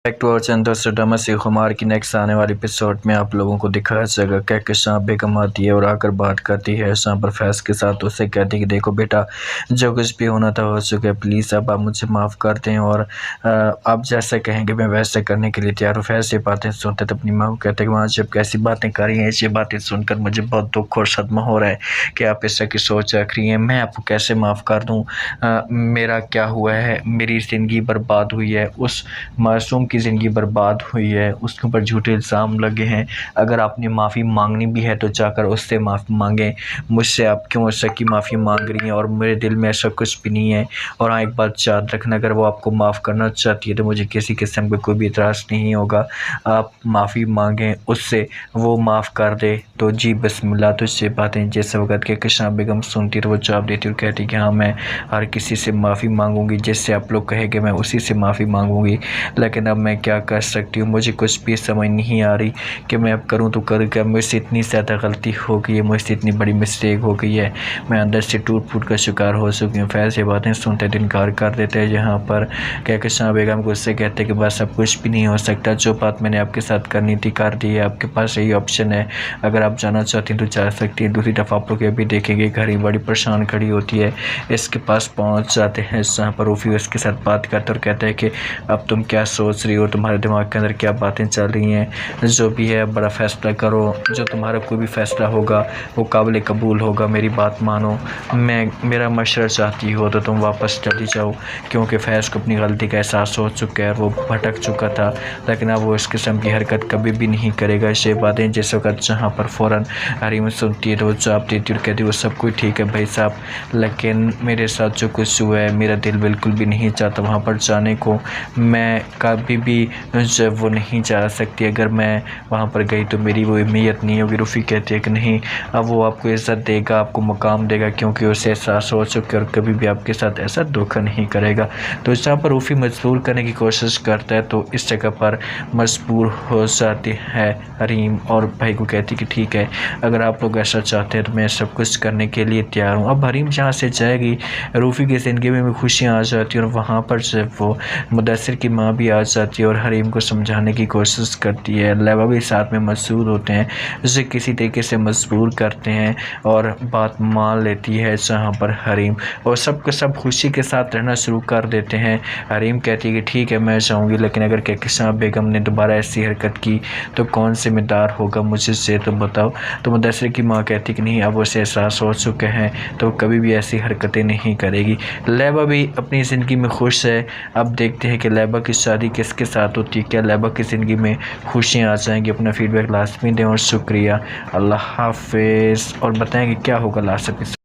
Back to और चंद से drama से खुमार की नेक्स्ट आने वाले एपिसोड में आप लोगों को दिखाया जाएगा कि शाम बेगम आती है और आकर बात करती है शाम पर फैज़ के साथ। उससे कहती है कि देखो बेटा, जो कुछ भी होना था हो चुका है, प्लीज़ अब आप मुझे माफ़ कर दें और आप जैसा कहेंगे मैं वैसे करने के लिए तैयार हूँ। फैज़ ये बातें सुनते तो अपनी माँ को कहते हैं कि वहाँ जब कैसी बातें कर रही हैं, ये बातें सुनकर मुझे बहुत दुख और सदमा हो रहा है कि आप इस तरह की सोच रख रही हैं। मैं आपको कैसे माफ़ कर दूँ? मेरा क्या हुआ है? मेरी ज़िंदगी बर्बाद हुई है, उस मासूम की ज़िंदगी बर्बाद हुई है, उसके ऊपर झूठे इल्ज़ाम लगे हैं। अगर आपने माफ़ी मांगनी भी है तो जाकर उससे माफ़ी मांगें, मुझसे आप क्यों ऐसा की माफ़ी मांग रही हैं? और मेरे दिल में ऐसा कुछ भी नहीं है। और हाँ, एक बात याद रखना, अगर वो आपको माफ़ करना चाहती है तो मुझे किसी किस्म का कोई भी इतराज़ नहीं होगा। आप माफ़ी मांगें उससे, वो माफ़ कर दे तो जी बिस्मिल्लाह। तो इससे बातें जिस वक़्त के कशां बेगम सुनती तो वो जवाब देती और कहती कि हाँ, मैं हर किसी से माफ़ी मांगूंगी, जिससे आप लोग कहेंगे मैं उसी से माफ़ी मांगूंगी। लेकिन अब मैं क्या कर सकती हूँ? मुझे कुछ भी समझ नहीं आ रही कि मैं अब करूँ तो करूँ क्या। मुझसे इतनी ज़्यादा गलती हो गई है, मुझसे इतनी बड़ी मिस्टेक हो गई है, मैं अंदर से टूट फूट का शिकार हो चुकी हूँ। फैज़ ये बातें सुनते तो इनकार कर देते हैं। यहाँ पर कहकशां बेगम को उससे कहते कि बस अब कुछ भी नहीं हो सकता, जो बात मैंने आपके साथ करनी थी कर दी है, आपके पास यही ऑप्शन है, अगर आप जाना चाहती हैं तो जा सकती हैं। दूसरी तरफ आप लोग ये भी देखेंगे घर ही बड़ी परेशान खड़ी होती है, इसके पास पहुँच जाते हैं। जहाँ पर रूफी उसके साथ बात करते और कहते हैं कि अब तुम क्या सोच रही हो, तुम्हारे दिमाग के अंदर क्या बातें चल रही हैं? जो भी है बड़ा फ़ैसला करो, जो तुम्हारा कोई भी फ़ैसला होगा वो काबिल कबूल होगा। मेरी बात मानो, मेरा मशवरा चाहती हो तो तुम वापस चली जाओ, क्योंकि फैज़ को अपनी गलती का एहसास हो चुका है और वो भटक चुका था, लेकिन अब वो इस किस्म की हरकत कभी भी नहीं करेगा। ये बातें जिस वक्त जहाँ पर फ़ौरन हरीम सुनती है तो वो जवाब देती और कहती वो सब कुछ ठीक है भाई साहब, लेकिन मेरे साथ जो कुछ हुआ है मेरा दिल बिल्कुल भी नहीं चाहता वहाँ पर जाने को। मैं कभी भी जब वो नहीं जा सकती, अगर मैं वहाँ पर गई तो मेरी वो अहमियत नहीं होगी। रूफी कहती है कि नहीं, अब वो आपको इज़्ज़त देगा, आपको मकाम देगा, क्योंकि उसे एहसास हो चुका है और कभी भी आपके साथ ऐसा धोखा नहीं करेगा। तो जहाँ पर रूफी मजबूर करने की कोशिश करता है तो इस जगह पर मजबूर हो जाती है हरीम और भाई को कहती कि ठीक है, अगर आप लोग ऐसा चाहते हैं तो मैं सब कुछ करने के लिए तैयार हूँ। अब हरीम जहाँ से जाएगी, रूफी की ज़िंदगी में भी खुशियाँ आ जाती हैं और वहाँ पर जब वो मुदस्सिर की माँ भी आ जाती है और हरीम को समझाने की कोशिश करती है, लैबा भी साथ में मौजूद होते हैं, उसे किसी तरीके से मजबूर करते हैं और बात मान लेती है जहाँ पर हरीम, और सबके सब खुशी के साथ रहना शुरू कर देते हैं। हरीम कहती है कि ठीक है मैं जाऊँगी, लेकिन अगर कहकशां बेगम ने दोबारा ऐसी हरकत की तो कौन जिम्मेदार होगा, मुझे से तो बताओ। तो मुदस्सिर की माँ कहती कि नहीं, अब उसे एहसास हो चुके हैं तो कभी भी ऐसी हरकतें नहीं करेगी। लैबा भी अपनी ज़िंदगी में खुश है। अब देखते हैं कि लैबा की शादी किसके साथ होती है, क्या लैबा की ज़िंदगी में खुशियाँ आ जाएंगी। अपना फीडबैक लाजमी दें और शुक्रिया। अल्लाह हाफिज़। और बताएं कि क्या होगा लास्ट एपिसोड।